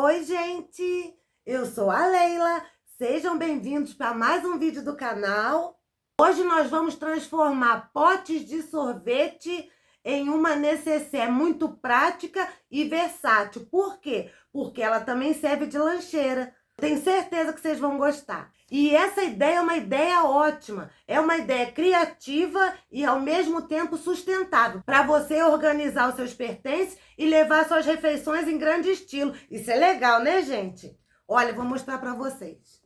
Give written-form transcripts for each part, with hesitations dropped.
Oi, gente! Eu sou a Leila, sejam bem-vindos para mais um vídeo do canal. Hoje nós vamos transformar potes de sorvete em uma necessaire muito prática e versátil. Por quê? Porque ela também serve de lancheira. Tenho certeza que vocês vão gostar. E essa ideia é uma ideia ótima, é uma ideia criativa e ao mesmo tempo sustentável, para você organizar os seus pertences e levar suas refeições em grande estilo. Isso é legal, né, gente? Olha, vou mostrar para vocês.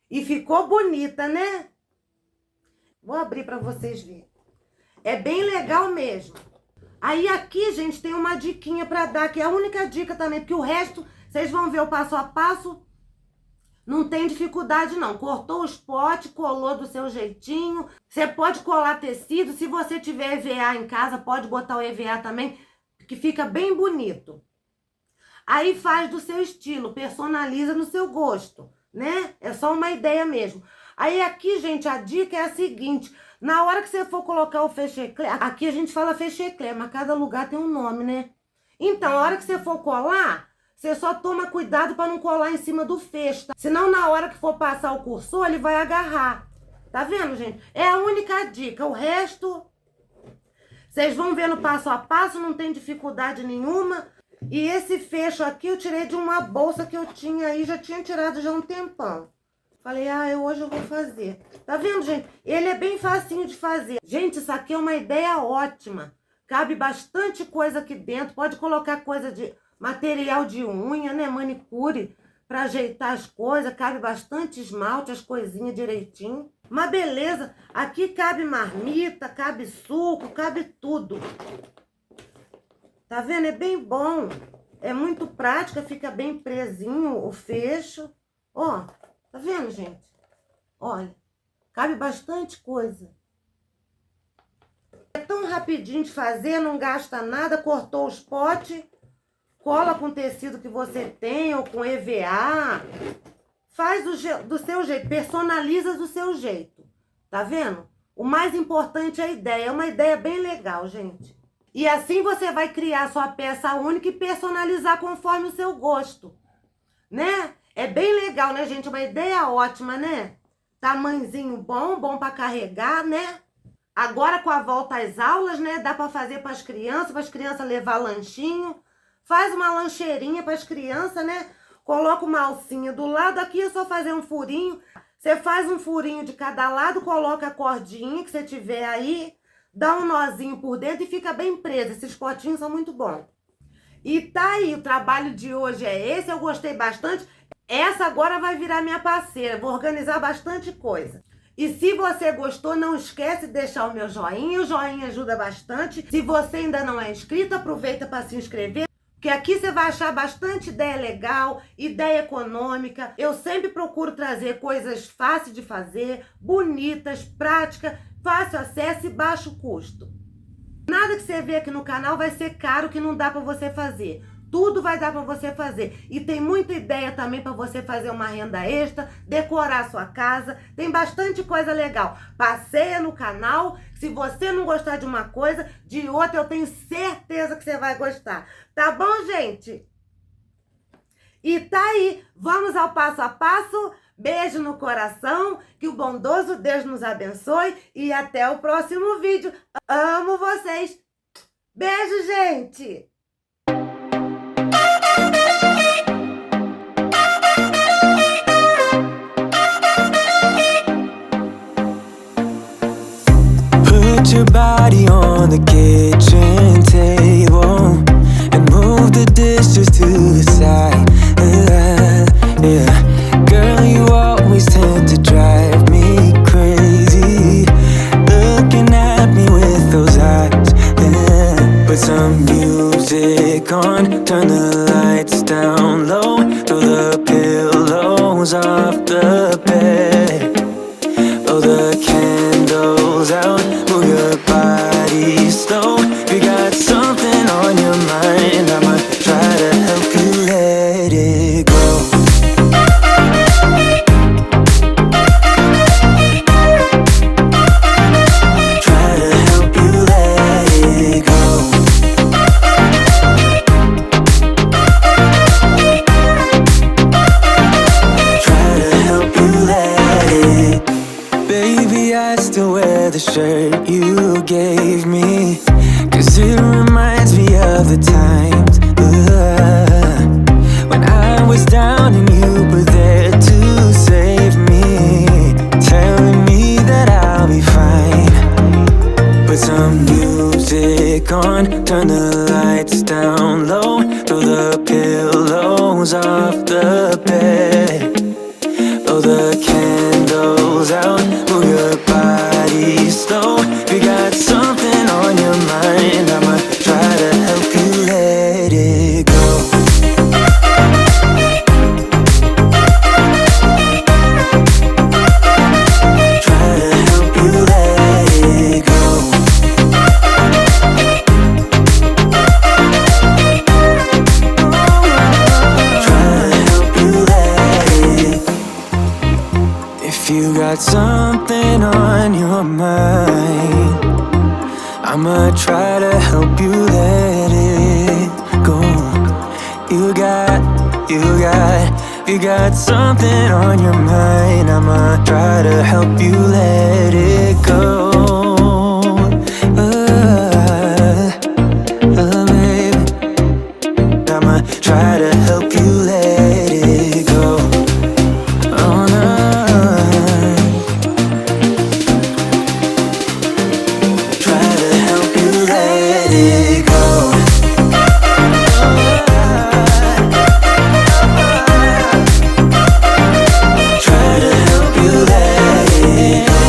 E ficou bonita, né? Vou abrir para vocês verem. É bem legal mesmo. Aí aqui, gente, tem uma diquinha para dar, que é a única dica também, porque o resto, vocês vão ver o passo a passo, não tem dificuldade não. Cortou os potes, colou do seu jeitinho. Você pode colar tecido, se você tiver EVA em casa, pode botar o EVA também, que fica bem bonito. Aí faz do seu estilo, personaliza no seu gosto, né? É só uma ideia mesmo. Aí aqui, gente, a dica é a seguinte: na hora que você for colocar o fecheclé, aqui a gente fala fecheclé, mas cada lugar tem um nome, né? Então, a hora que você for colar, você só toma cuidado para não colar em cima do fecho, tá? Senão, na hora que for passar o cursor, ele vai agarrar. Tá vendo, gente? É a única dica. O resto, vocês vão ver no passo a passo, não tem dificuldade nenhuma. E esse fecho aqui eu tirei de uma bolsa que eu tinha aí, já tinha tirado já um tempão. Falei, hoje eu vou fazer. Tá vendo, gente? Ele é bem facinho de fazer. Gente, isso aqui é uma ideia ótima. Cabe bastante coisa aqui dentro. Pode colocar coisa de material de unha, né? Manicure, pra ajeitar as coisas. Cabe bastante esmalte, as coisinhas direitinho. Uma beleza. Aqui cabe marmita, cabe suco, cabe tudo. Tá vendo? É bem bom. É muito prática, fica bem presinho o fecho. Ó. Tá vendo, gente? Olha, cabe bastante coisa. É tão rapidinho de fazer, não gasta nada. Cortou os potes, cola com o tecido que você tem ou com EVA. Faz do seu jeito, personaliza do seu jeito. Tá vendo? O mais importante é a ideia. É uma ideia bem legal, gente. E assim você vai criar sua peça única e personalizar conforme o seu gosto, né? É bem legal, né, gente? Uma ideia ótima, né? Tamanhozinho bom, bom para carregar, né? Agora, com a volta às aulas, né? Dá para fazer para as crianças levar lanchinho. Faz uma lancheirinha para as crianças, né? Coloca uma alcinha do lado. Aqui é só fazer um furinho. Você faz um furinho de cada lado, coloca a cordinha que você tiver aí, dá um nozinho por dentro e fica bem preso. Esses potinhos são muito bons. E tá aí, o trabalho de hoje é esse. Eu gostei bastante. Essa agora vai virar minha parceira, vou organizar bastante coisa. E se você gostou, não esquece de deixar o meu joinha, o joinha ajuda bastante. Se você ainda não é inscrito, aproveita para se inscrever, porque aqui você vai achar bastante ideia legal, ideia econômica. Eu sempre procuro trazer coisas fáceis de fazer, bonitas, práticas, fácil acesso e baixo custo. Nada que você vê aqui no canal vai ser caro que não dá para você fazer. Tudo vai dar para você fazer. E tem muita ideia também para você fazer uma renda extra, decorar a sua casa. Tem bastante coisa legal. Passeia no canal. Se você não gostar de uma coisa, de outra eu tenho certeza que você vai gostar. Tá bom, gente? E tá aí. Vamos ao passo a passo. Beijo no coração. Que o bondoso Deus nos abençoe. E até o próximo vídeo. Amo vocês. Beijo, gente! Put your body on the kitchen table and move the dishes to the side. Yeah, girl, you always tend to drive me crazy, looking at me with those eyes. Yeah. Put some music on, turn the lights down low, throw the pillows off the bed, blow the candles out, move your body slow. If you got something on your mind, I'ma try to help you let it go. Try to help you let it go. the times when I was down and you were there to save me, telling me that I'll be fine. Put some music on, turn the lights down low, throw the pillows off the bed, blow the candles out, move your body slow. If you got something on your mind, I'ma try to help you let it go. Try to help you let it go. Try to help you let it. If you got something on your mind, I'ma try to help you let it go. You got something on your mind, I'ma try to help you let it go. Baby, I'ma try to help you let it go. Oh no. Try to help you let it go. Try to help you let it go.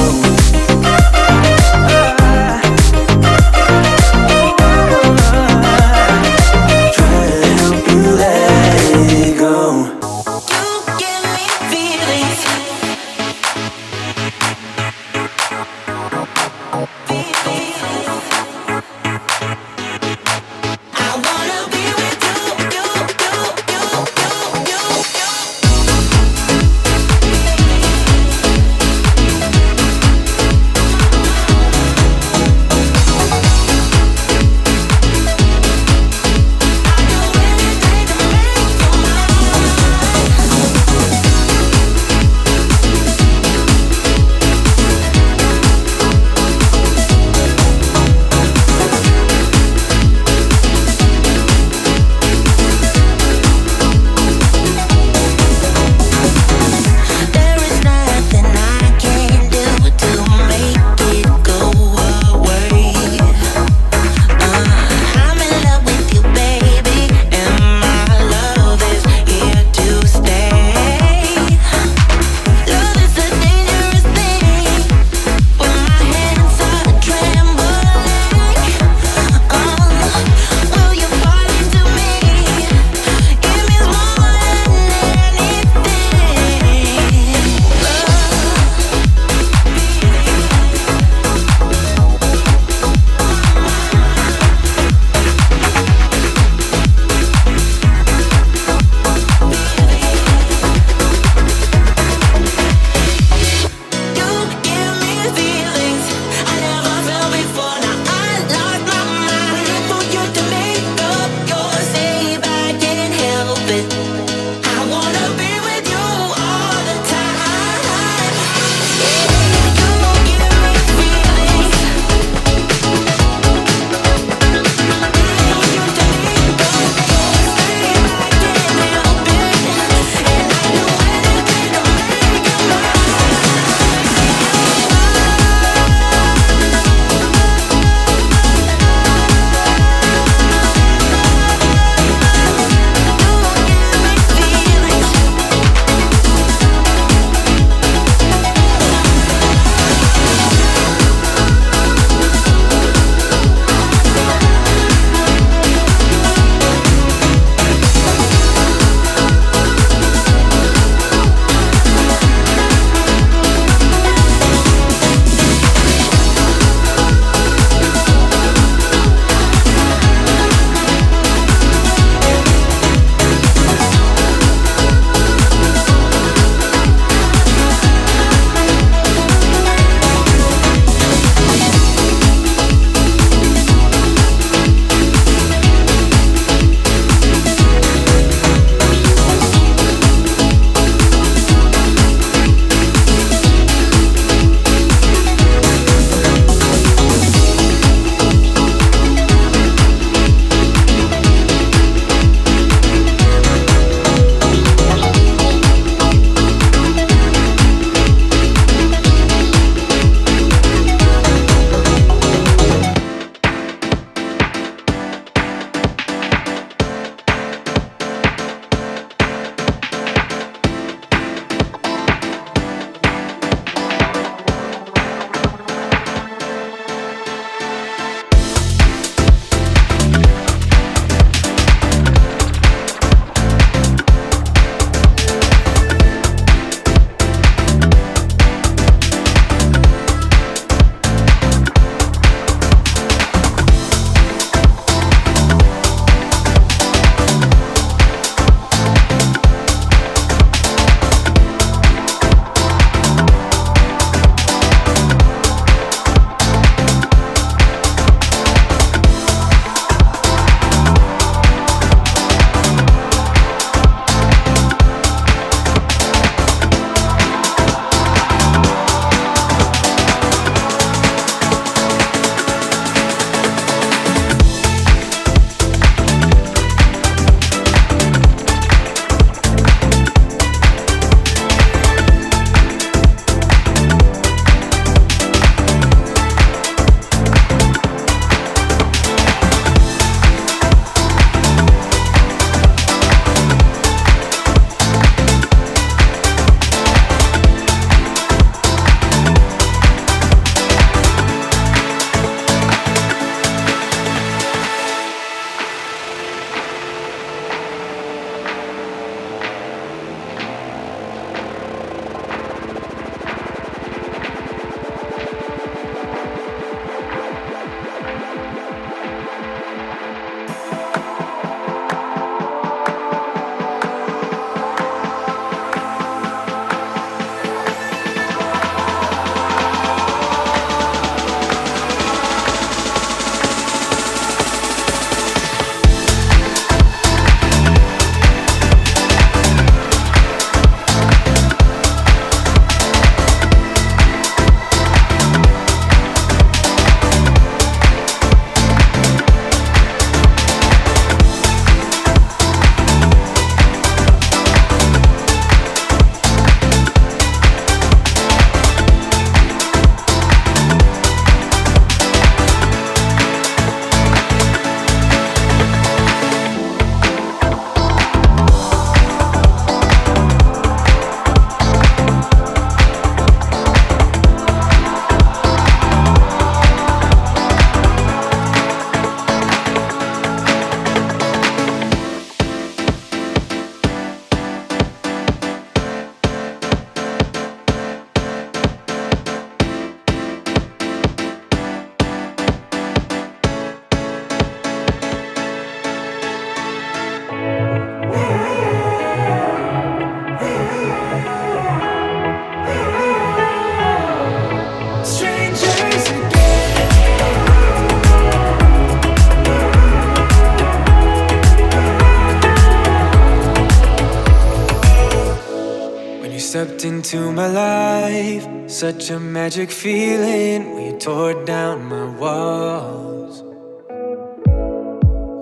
stepped into my life, such a magic feeling when you tore down my walls.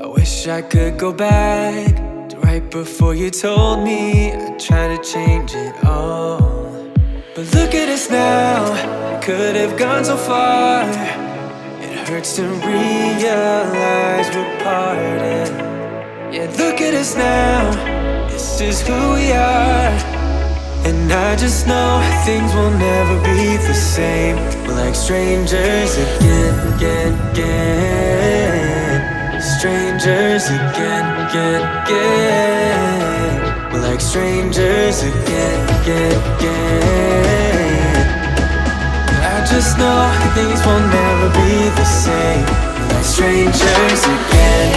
I wish I could go back to right before you told me I'd try to change it all. But look at us now, we could have gone so far. It hurts to realize we're parted. Yeah, look at us now, this is who we are. And I just know things will never be the same. We're like strangers again, again, again. Strangers again, again, again. We're like strangers again, again, again. I just know things will never be the same. We're like strangers again.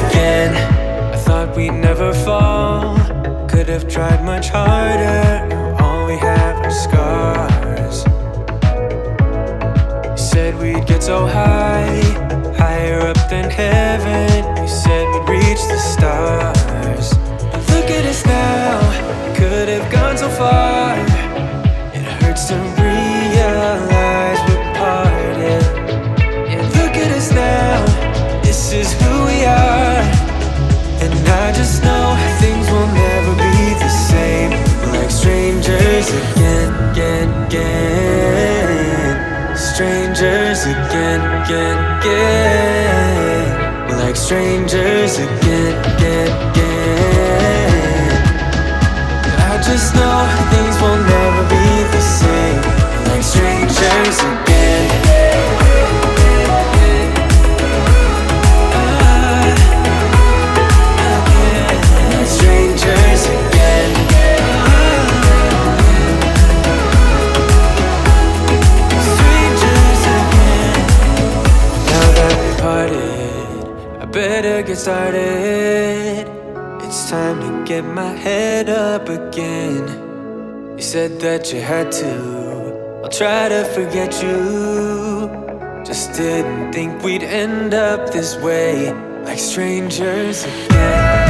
Again, I thought we'd never fall. Could have tried much harder. Now all we have are scars. You said we'd get so high, higher up than heaven. You said we'd reach the stars. But look at us now, could have gone so far. It hurts to realize we're parted. Yeah, look at us now, this is who we are. And I just know things will never be the same. We're like strangers again, again, again. Strangers again, again, again. We're like strangers again, again, again. I just know things will never be the same. We're like strangers again. Better get started. It's time to get my head up again. You said that you had to. I'll try to forget you. Just didn't think we'd end up this way, like strangers again.